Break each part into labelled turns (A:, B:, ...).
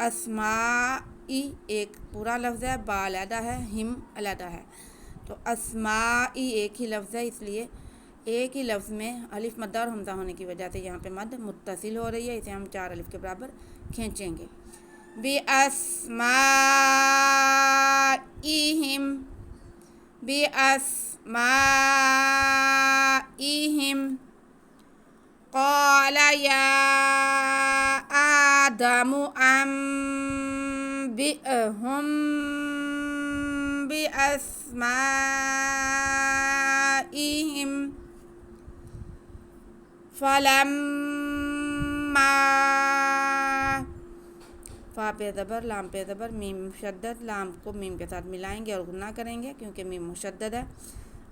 A: اسمائی ایک پورا لفظ ہے، با علیحدہ ہے، ہم علیحدہ ہے، تو اسمائی ایک ہی لفظ ہے، اس لیے ایک ہی لفظ میں الف مدہ اور حمزہ ہونے کی وجہ سے یہاں پہ مد متصل ہو رہی ہے، اسے ہم 4 الف کے برابر کھینچیں گے۔ بِأَسْمَائِهِمْ بِأَسْمَائِهِمْ قَالَ يَا آدَمُ أَنبِئْهُم بِأَسْمَائِهِمْ فَلَمَّا فا پہ زبر، لام پہ زبر، میم مشدد، لام کو میم کے ساتھ ملائیں گے اور گنا کریں گے کیونکہ میم مشدد ہے،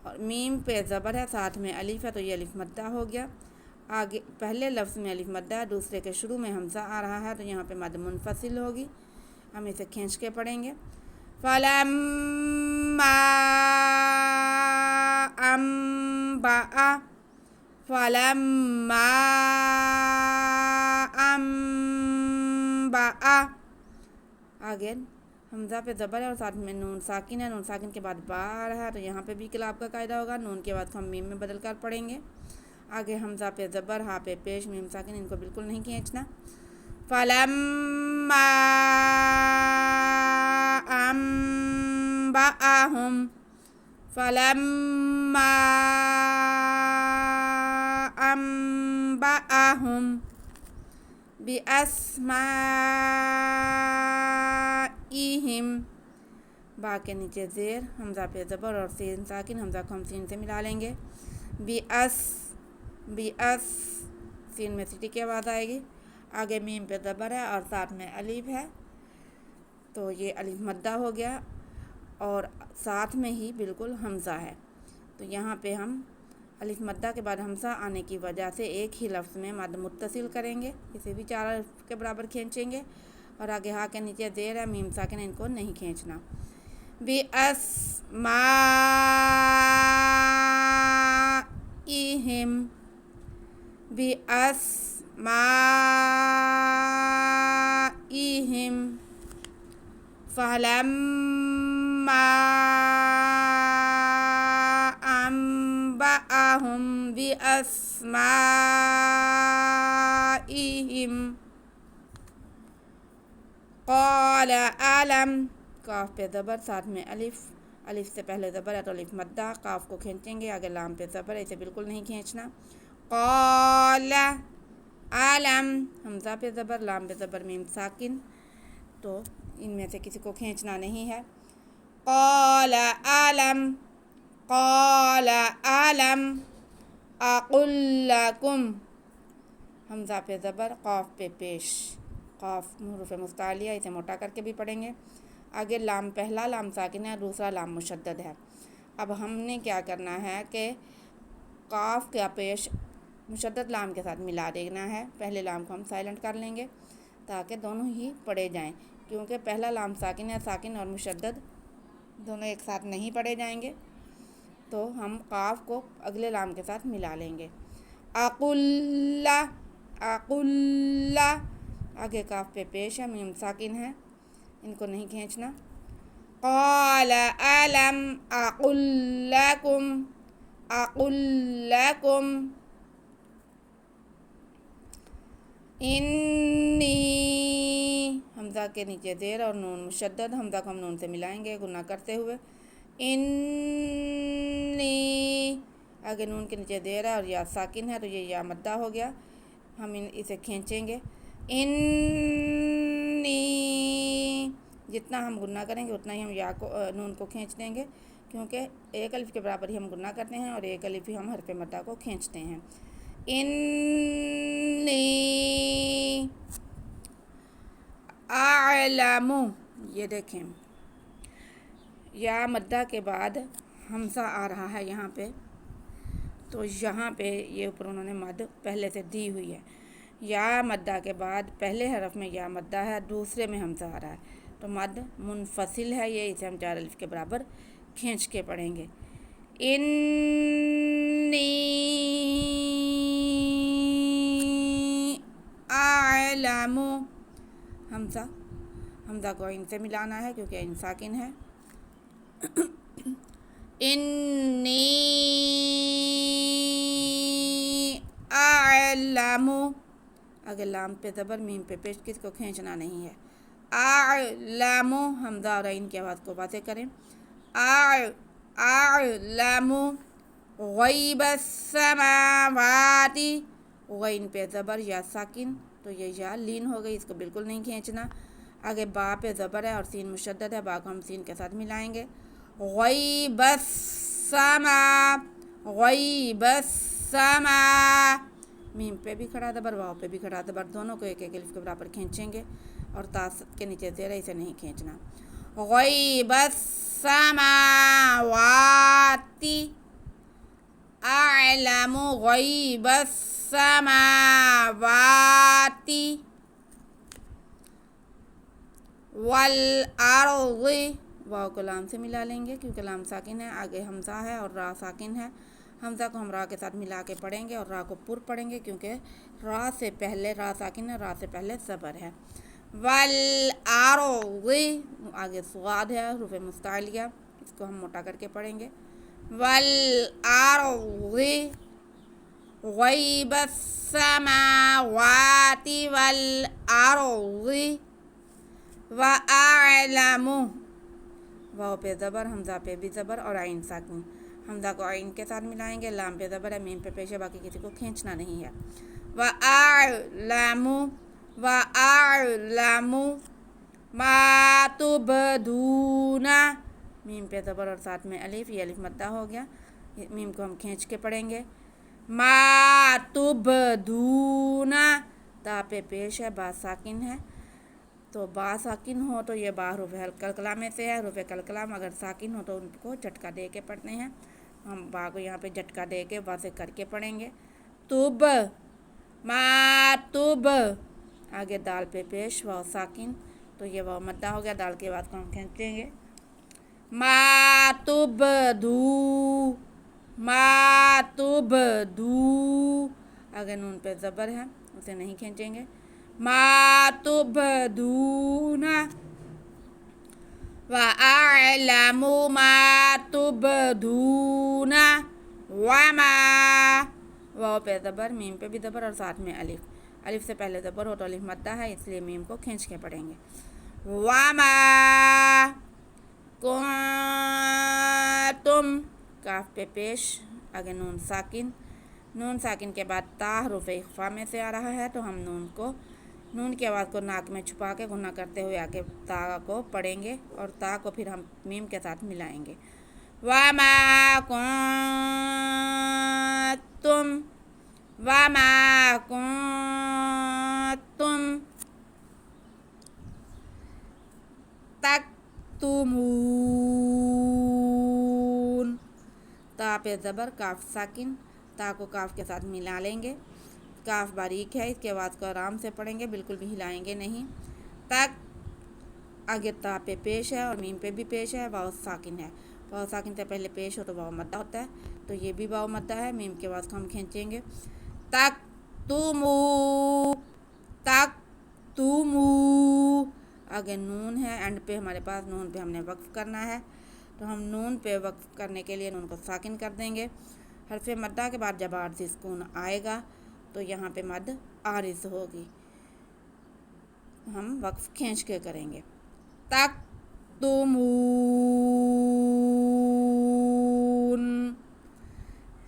A: اور میم پہ زبر ہے، ساتھ میں الف ہے تو یہ الف مدہ ہو گیا۔ آگے پہلے لفظ میں الف مدہ ہے، دوسرے کے شروع میں حمزہ آ رہا ہے تو یہاں پہ مد منفصل ہوگی، ہم اسے کھینچ کے پڑھیں گے۔ فَلَمَّا أَنبَأَ فَلَمَّا أَنبَأَ آگے حمزہ پہ زبر ہے اور ساتھ میں نون ساکن ہے، نون ساکن کے بعد با آ رہا ہے تو یہاں پہ بھی قلاب کا قاعدہ ہوگا، نون کے بعد ہم میم میں بدل کر پڑھیں گے۔ آگے حمزہ پہ زبر، ہا پہ پیش، میم ساکن، ان کو بالکل نہیں کھینچنا۔ فَلَمَّا أَنبَأَهُمْ فَلَمَّا أَنبَأَهُمْ بِأَسْمَائِهِمْ با کے نیچے زیر، حمزہ پہ زبر اور سین ساکن، حمزہ کو ہم سین سے ملا لیں گے۔ بِأَس سین میں سٹی کی آواز آئے گی، آگے میم پہ زبر ہے اور ساتھ میں الف ہے تو یہ الف مدہ ہو گیا اور ساتھ میں ہی بالکل حمزہ ہے، تو یہاں پہ ہم الف مدہ کے بعد حمزہ آنے کی وجہ سے ایک ہی لفظ میں مد متصل کریں گے، اسے بھی 4 الف کے برابر کھینچیں گے، اور آگے ہا کے نیچے زیر ہے، میم ساکن، ان کو نہیں کھینچنا۔ بِأَسْمَائِهِمْ بِأَسْمَائِهِمْ فَلَمَّا أَنبَأَهُم بِأَسْمَائِهِمْ قَالَ أَلَمْ کاف پہ زبر، ساتھ میں الف، الف سے پہلے زبر ہے تو الف مدہ، کاف کو کھینچیں گے، آگے لام پہ زبر ہے، اسے بالکل نہیں کھینچنا۔ قَالَ أَلَمْ حمزہ پہ زبر، لام پہ زبر، میم ساکن، تو ان میں سے کسی کو کھینچنا نہیں ہے۔ قَالَ أَلَمْ قَالَ أَلَمْ أَقُل لَّكُمْ حمزہ پہ زبر، قاف پہ پیش، قاف حروف مستعلیہ، اسے موٹا کر کے بھی پڑھیں گے۔ آگے لام پہلا لام ساکن ہے، دوسرا لام مشدد ہے، اب ہم نے کیا کرنا ہے کہ قاف کا پیش مشدد لام کے ساتھ ملا دینا ہے، پہلے لام کو ہم سائلنٹ کر لیں گے تاکہ دونوں ہی پڑھے جائیں، کیونکہ پہلا لام ساکن ہے، ساکن اور مشدد دونوں ایک ساتھ نہیں پڑھے جائیں گے، تو ہم قاف کو اگلے لام کے ساتھ ملا لیں گے۔ أَقُلَّ أَقُلَّ آگے کاف پہ پیش ہے، میم ساکن ہے، ان کو نہیں کھینچنا۔ قَالَ أَلَمْ أَقُل لَّكُمْ أَقُل لَّكُمْ إِنِّي حمزہ کے نیچے زیر اور نون مشدد، حمزہ کو ہم نون سے ملائیں گے گنا کرتے ہوئے۔ إِنِّي آگے نون کے نیچے زیر ہے اور یا ساکن ہے تو یہ یا مدہ ہو گیا، ہم اسے کھینچیں گے۔ إِنِّي جتنا ہم گنا کریں گے اتنا ہی ہم یا کو نون کو کھینچ دیں گے، کیونکہ ایک الف کے برابر ہی ہم گنا کرتے ہیں اور ایک الف ہی ہم حرف مدہ کو کھینچتے ہیں۔ إِنِّي أَعْلَمُ یہ دیکھیں یا مدہ کے بعد حمزہ آ رہا ہے یہاں پہ، تو یہاں پہ یہ اوپر انہوں نے مد پہلے سے دی ہوئی ہے، یا مدہ کے بعد پہلے حرف میں یا مدہ ہے، دوسرے میں حمزہ آ رہا ہے تو مد منفصل ہے، یہ اسے ہم 4 الف کے برابر کھینچ کے پڑھیں گے۔ إِنِّي أَعْلَمُ حمزہ حمزہ کو عین سے ملانا ہے کیونکہ عین ساکن ہے. انی اعلم، اگر لام پہ زبر میم پہ پیش، کس کو کھینچنا نہیں ہے. اعلم، حمزہ اور عین کی آواز کو واضح کریں. اعلم غیب السماوات، غین پہ زبر یا ساکن، تو یہ یا لین ہو گئی، اس کو بالکل نہیں کھینچنا. آگے با پہ زبر ہے اور سین مشدد ہے، با کو ہم سین کے ساتھ ملائیں گے. غیب السما، غیب السما، میم پہ بھی کھڑا زبر، واو پہ بھی کھڑا زبر، دونوں کو ایک ایک الف کے برابر کھینچیں گے اور تا کے نیچے زیر اسے نہیں کھینچنا. غیب السماوات، اعلم غیب السماوات والارض، واو کو لام سے ملا لیں گے کیونکہ لام ساکن ہے. آگے حمزہ ہے اور را ساکن ہے. حمزہ کو ہم را کے ساتھ ملا کے پڑھیں گے اور را کو پر پڑھیں گے کیونکہ را سے پہلے را ساکن ہے، را سے پہلے زبر ہے. والارض، آگے صاد ہے حروف مستعلیہ، اس کو ہم موٹا کر کے پڑھیں گے. والارض غیب السماوات والارض وَأَعْلَمُ، واو پہ زبر، حمزہ پہ بھی زبر اور عین ساکن. حمزہ کو عین کے ساتھ ملائیں گے، لام پہ زبر ہے، میم پہ پیش ہے، باقی کسی کو کھینچنا نہیں ہے. وَأَعْلَمُ وَأَعْلَمُ مَا تُبْدُونَ، میم پہ زبر اور ساتھ میں الف، یہ الف مدہ ہو گیا، میم کو ہم کھینچ کے پڑھیں گے. مَا تُبْدُونَ، تا پہ پیش ہے، با ساکن ہے، تو با ساکن ہو تو یہ با حروف کلکلہ میں سے ہے. حروف کلکلہ اگر ساکن ہو تو ان کو جھٹکا دے کے پڑھتے ہیں. ہم با کو یہاں پہ جھٹکا دے کے واضح کر کے پڑھیں گے. تب، ما تب، آگے دال پہ پیش، واو ساکن، تو یہ واو مدہ ہو گیا، دال کے بعد کو ہم کھینچیں گے. ما تبدو، ما تبدو، آگے نون پہ زبر ہے، اسے نہیں کھینچیں گے. ما تبدون وَأَعْلَمُ مَا تُبْدُونَ وَمَا، واو پہ زبر، میم پہ بھی زبر اور ساتھ میں الف، الف سے پہلے زبر ہو تو الف مدہ ہے، اس لیے میم کو کھینچ کے پڑھیں گے. وَمَا كُنْتُمْ، کاف پہ پیش، آگے نون ساکن، نون ساکن کے بعد تا حروف اخفا میں سے آ رہا ہے تو ہم نون کی آواز کو ناک میں چھپا کے گنا کرتے ہوئے آگے تا کو پڑھیں گے اور تا کو پھر ہم میم کے ساتھ ملائیں گے. وَمَا كُنْتُمْ وَمَا كُنْتُمْ تَكْتُمُونَ، تا پہ زبر، کاف ساکن، تا کو کاف کے ساتھ ملا لیں گے. کاف باریک ہے، اس کے آواز کو آرام سے پڑھیں گے، بالکل بھی ہلائیں گے نہیں. تک، آگے تا پہ پیش ہے اور میم پہ بھی پیش ہے، واو ساکن ہے، واو ساکن سے پہلے پیش ہو تو واو مدہ ہوتا ہے، تو یہ بھی واو مدہ ہے، میم کے آواز کو ہم کھینچیں گے. تک تمو، تک تمو، آگے نون ہے، اینڈ پہ ہمارے پاس نون پہ ہم نے وقف کرنا ہے، تو ہم نون پہ وقف کرنے کے لیے نون کو ساکن کر دیں گے. حرف مدہ کے بعد جب عارضی سکون آئے گا تو یہاں پہ مد عارض ہوگی، ہم وقف کھینچ کے کریں گے. تک تمون،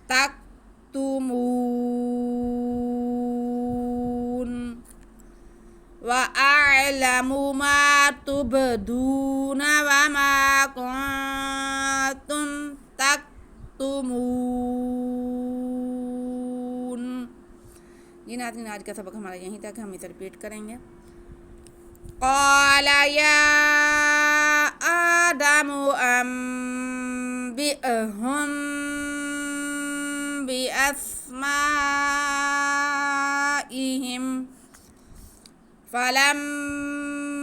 A: تک تمون وَأَعْلَمُ مَا تُبْدُونَ وَمَا كُنْتُمْ تَكْتُمُونَ. جی ناظرین، آج کا سبق ہمارا یہیں تک، ہم اسے ریپیٹ کریں گے. قَالَ يَا آدَمُ أَنْبِئْهُمْ بِأَسْمَائِهِمْ فَلَمَّا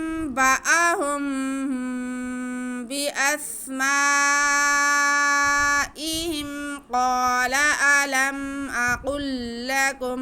A: أَنْبَأَهُمْ بِأَسْمَائِهِمْ قَالَ أَلَمْ أَقُلْ لَكُمْ